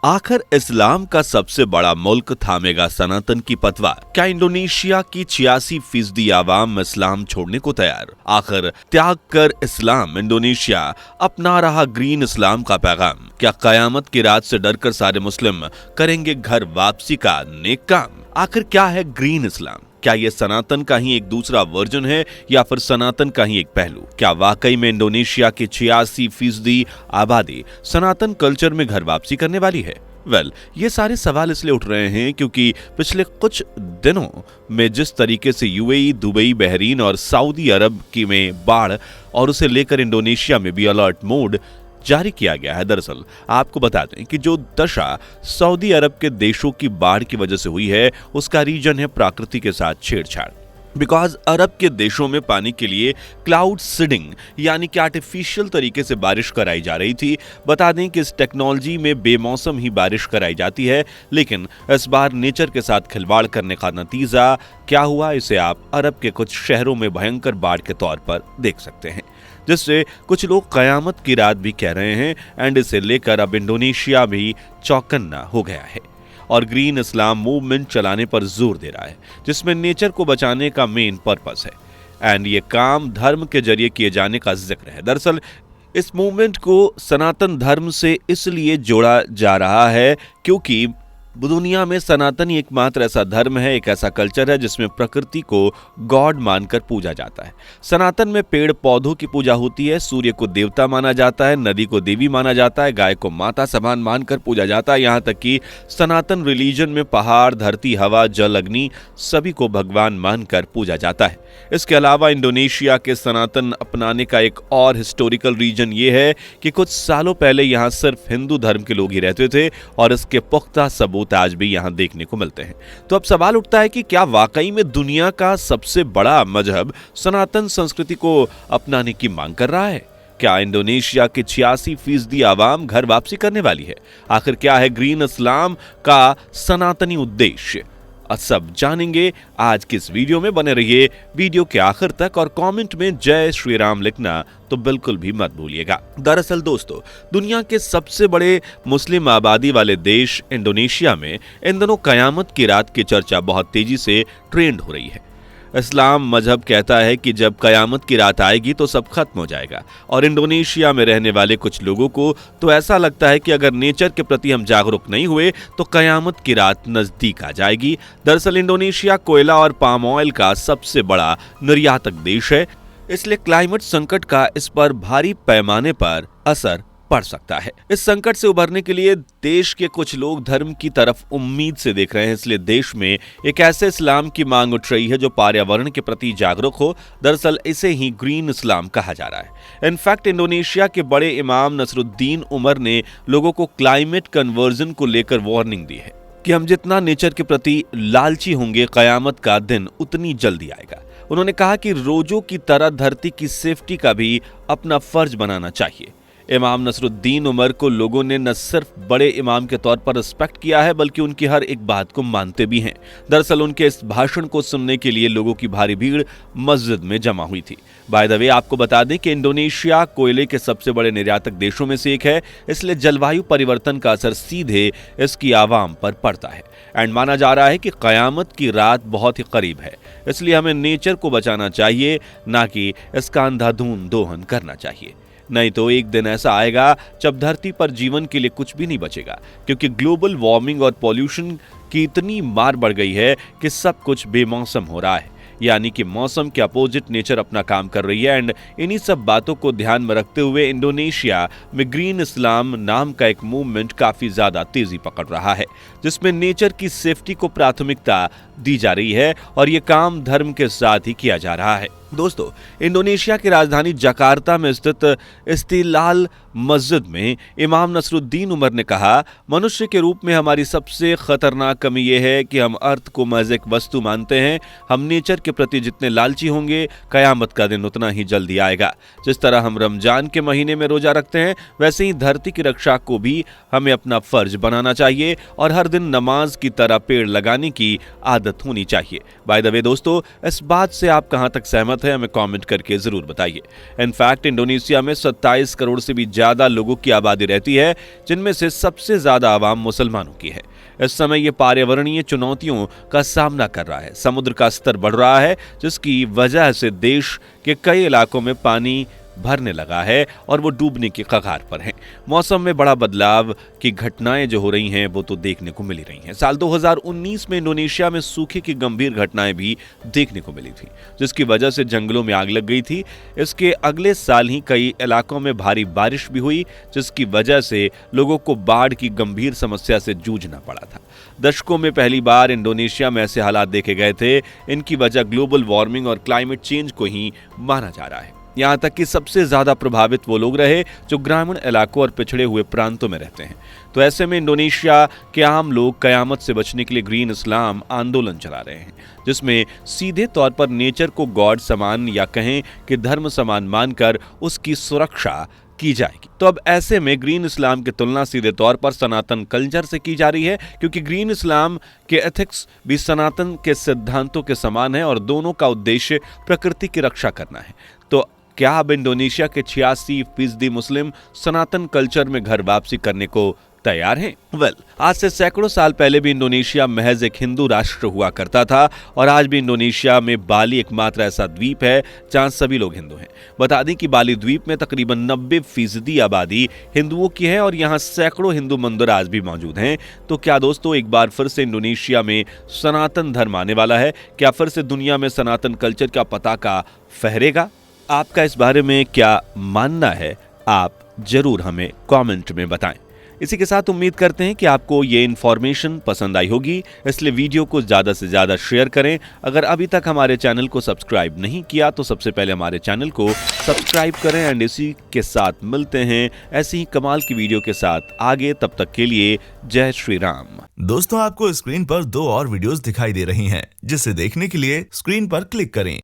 आखिर इस्लाम का सबसे बड़ा मुल्क थामेगा सनातन की पतवार? क्या इंडोनेशिया की 86% आवाम इस्लाम छोड़ने को तैयार? आखिर त्याग कर इस्लाम इंडोनेशिया अपना रहा ग्रीन इस्लाम का पैगाम? क्या कयामत की रात से डरकर सारे मुस्लिम करेंगे घर वापसी का नेक काम? आखिर क्या है ग्रीन इस्लाम? क्या ये सनातन का ही एक दूसरा वर्जन है या फिर सनातन का ही एक पहलू? क्या वाकई में इंडोनेशिया की 86% आबादी सनातन कल्चर में घर वापसी करने वाली है? ये सारे सवाल इसलिए उठ रहे हैं क्योंकि पिछले कुछ दिनों में जिस तरीके से यूएई, दुबई, बहरीन और सऊदी अरब की में बाढ़ और उसे लेकर इंडोनेशिया में भी अलर्ट मोड जारी किया गया है। दरअसल आपको बता दें कि जो दशा सऊदी अरब के देशों की बाढ़ की वजह से हुई है उसका रीजन है प्रकृति के साथ छेड़छाड़। बिकॉज अरब के देशों में पानी के लिए क्लाउड सीडिंग यानी कि आर्टिफिशियल तरीके से बारिश कराई जा रही थी। बता दें कि इस टेक्नोलॉजी में बेमौसम ही बारिश कराई जाती है, लेकिन इस बार नेचर के साथ खिलवाड़ करने का नतीजा क्या हुआ इसे आप अरब के कुछ शहरों में भयंकर बाढ़ के तौर पर देख सकते हैं, जिससे कुछ लोग कयामत की रात भी कह रहे हैं। एंड इसे लेकर अब इंडोनेशिया भी चौकन्ना हो गया है और ग्रीन इस्लाम मूवमेंट चलाने पर जोर दे रहा है, जिसमें नेचर को बचाने का मेन पर्पस है एंड ये काम धर्म के जरिए किए जाने का जिक्र है। दरअसल इस मूवमेंट को सनातन धर्म से इसलिए जोड़ा जा रहा है क्योंकि दुनिया में सनातन ही एकमात्र ऐसा धर्म है, एक ऐसा कल्चर है जिसमें प्रकृति को गॉड मानकर पूजा जाता है। सनातन में पेड़ पौधों की पूजा होती है, सूर्य को देवता माना जाता है, नदी को देवी माना जाता है, गाय को माता समान मानकर पूजा जाता है। यहाँ तक कि सनातन रिलीजन में पहाड़, धरती, हवा, जल, अग्नि सभी को भगवान मानकर पूजा जाता है। इसके अलावा इंडोनेशिया के सनातन अपनाने का एक और हिस्टोरिकल रीजन ये है कि कुछ सालों पहले यहाँ सिर्फ हिंदू धर्म के लोग ही रहते थे और इसके पुख्ता सबूत आज भी यहां देखने को मिलते हैं। तो अब सवाल उठता है कि क्या वाकई में दुनिया का सबसे बड़ा मजहब सनातन संस्कृति को अपनाने की मांग कर रहा है? क्या इंडोनेशिया के 86% आवाम घर वापसी करने वाली है? आखिर क्या है ग्रीन इस्लाम का सनातनी उद्देश्य? सब जानेंगे आज की इस वीडियो में। बने रहिए वीडियो के आखिर तक और कमेंट में जय श्री राम लिखना तो बिल्कुल भी मत भूलिएगा। दरअसल दोस्तों, दुनिया के सबसे बड़े मुस्लिम आबादी वाले देश इंडोनेशिया में इन दिनों कयामत की रात की चर्चा बहुत तेजी से ट्रेंड हो रही है। इस्लाम मजहब कहता है कि जब कयामत की रात आएगी तो सब खत्म हो जाएगा और इंडोनेशिया में रहने वाले कुछ लोगों को तो ऐसा लगता है कि अगर नेचर के प्रति हम जागरूक नहीं हुए तो कयामत की रात नजदीक आ जाएगी। दरअसल इंडोनेशिया कोयला और पाम ऑयल का सबसे बड़ा निर्यातक देश है, इसलिए क्लाइमेट संकट का इस पर भारी पैमाने पर असर पड़ सकता है। इस संकट से उबरने के लिए देश के कुछ लोग धर्म की तरफ उम्मीद से देख रहे हैं, इसलिए देश में एक ऐसे इस्लाम की मांग उठ रही है जो पर्यावरण के प्रति जागरूक हो। दरअसल इसे ही ग्रीन इस्लाम कहा जा रहा है। इनफैक्ट इंडोनेशिया के बड़े इमाम नसरुद्दीन उमर ने लोगों को क्लाइमेट कन्वर्जन को लेकर वार्निंग दी है कि हम जितना नेचर के प्रति लालची होंगे कयामत का दिन उतनी जल्दी आएगा। उन्होंने कहा कि रोजों की तरह धरती की सेफ्टी का भी अपना फर्ज बनाना चाहिए। इमाम नसरुद्दीन उमर को लोगों ने न सिर्फ बड़े इमाम के तौर पर रिस्पेक्ट किया है बल्कि उनकी हर एक बात को मानते भी हैं। दरअसल उनके इस भाषण को सुनने के लिए लोगों की भारी भीड़ मस्जिद में जमा हुई थी। बाय द वे आपको बता दें कि इंडोनेशिया कोयले के सबसे बड़े निर्यातक देशों में से एक है, इसलिए जलवायु परिवर्तन का असर सीधे इसकी आवाम पर पड़ता है। एंड माना जा रहा है कि कयामत की रात बहुत ही करीब है, इसलिए हमें नेचर को बचाना चाहिए, ना कि इसका अंधाधुंध दोहन करना चाहिए। नहीं तो एक दिन ऐसा आएगा जब धरती पर जीवन के लिए कुछ भी नहीं बचेगा, क्योंकि ग्लोबल वार्मिंग और पॉल्यूशन की इतनी मार बढ़ गई है कि सब कुछ बेमौसम हो रहा है, यानी कि मौसम के अपोजिट नेचर अपना काम कर रही है। एंड इन्हीं सब बातों को ध्यान में रखते हुए इंडोनेशिया में ग्रीन इस्लाम नाम का एक मूवमेंट काफी ज्यादा तेजी पकड़ रहा है, जिसमें नेचर की सेफ्टी को प्राथमिकता दी जा रही है और ये काम धर्म के साथ ही किया जा रहा है। दोस्तों, इंडोनेशिया की राजधानी जकार्ता में स्थित इस्तिलाल मस्जिद में इमाम नसरुद्दीन उमर ने कहा, मनुष्य के रूप में हमारी सबसे खतरनाक कमी यह है कि हम अर्थ को महज एक वस्तु मानते हैं। हम नेचर के प्रति जितने लालची होंगे कयामत का दिन उतना ही जल्दी आएगा। जिस तरह हम रमजान के महीने में रोजा रखते हैं वैसे ही धरती की रक्षा को भी हमें अपना फर्ज बनाना चाहिए और हर दिन नमाज की तरह पेड़ लगाने की आदत आदत होनी चाहिए। बाय द वे दोस्तों, इस बात से आप कहां तक सहमत हैं हमें कमेंट करके जरूर बताइए। इनफैक्ट इंडोनेशिया में 27 करोड़ से भी ज्यादा लोगों की आबादी रहती है, जिनमें से सबसे ज्यादा आवाम मुसलमानों की है। इस समय ये पर्यावरणीय चुनौतियों का सामना कर रहा है। समुद्र का स्तर बढ़ रहा है, जिसकी वजह से देश के कई इलाकों में पानी भरने लगा है और वो डूबने की कगार पर हैं। मौसम में बड़ा बदलाव की घटनाएं जो हो रही हैं वो तो देखने को मिल रही हैं। साल 2019 में इंडोनेशिया में सूखे की गंभीर घटनाएं भी देखने को मिली थी, जिसकी वजह से जंगलों में आग लग गई थी। इसके अगले साल ही कई इलाकों में भारी बारिश भी हुई, जिसकी वजह से लोगों को बाढ़ की गंभीर समस्या से जूझना पड़ा था। दशकों में पहली बार इंडोनेशिया में ऐसे हालात देखे गए थे। इनकी वजह ग्लोबल वार्मिंग और क्लाइमेट चेंज को ही माना जा रहा है। यहाँ तक कि सबसे ज्यादा प्रभावित वो लोग रहे जो ग्रामीण इलाकों और पिछड़े हुए प्रांतों में रहते हैं। तो ऐसे में इंडोनेशिया के आम लोग कयामत से बचने के लिए ग्रीन इस्लाम आंदोलन चला रहे हैं, जिसमें सीधे तौर पर नेचर को गॉड समान या कहें कि धर्म समान मानकर उसकी सुरक्षा की जाएगी। तो अब ऐसे में ग्रीन इस्लाम की तुलना सीधे तौर पर सनातन कल्चर से की जा रही है, क्योंकि ग्रीन इस्लाम के एथिक्स भी सनातन के सिद्धांतों के समान है और दोनों का उद्देश्य प्रकृति की रक्षा करना है। तो क्या अब इंडोनेशिया के 86% मुस्लिम सनातन कल्चर में घर वापसी करने को तैयार हैं? आज से सैकड़ों साल पहले भी इंडोनेशिया महज एक हिंदू राष्ट्र हुआ करता था और आज भी इंडोनेशिया में बाली एकमात्र ऐसा द्वीप है जहां सभी लोग हिंदू हैं। बता दें कि बाली द्वीप में तकरीबन 90% आबादी हिंदुओं की है और यहां सैकड़ों हिंदू मंदिर आज भी मौजूद हैं। तो क्या दोस्तों एक बार फिर से इंडोनेशिया में सनातन धर्म आने वाला है? क्या फिर से दुनिया में सनातन कल्चर का पताका फहरेगा? आपका इस बारे में क्या मानना है? आप जरूर हमें कमेंट में बताएं। इसी के साथ उम्मीद करते हैं कि आपको ये इन्फॉर्मेशन पसंद आई होगी, इसलिए वीडियो को ज़्यादा से ज़्यादा शेयर करें। अगर अभी तक हमारे चैनल को सब्सक्राइब नहीं किया तो सबसे पहले हमारे चैनल को सब्सक्राइब करें। एंड इसी के साथ मिलते हैं ऐसी ही कमाल की वीडियो के साथ आगे। तब तक के लिए जय श्री राम। दोस्तों, आपको स्क्रीन पर 2 और वीडियोस दिखाई दे रही हैं, जिसे देखने के लिए स्क्रीन पर क्लिक करें।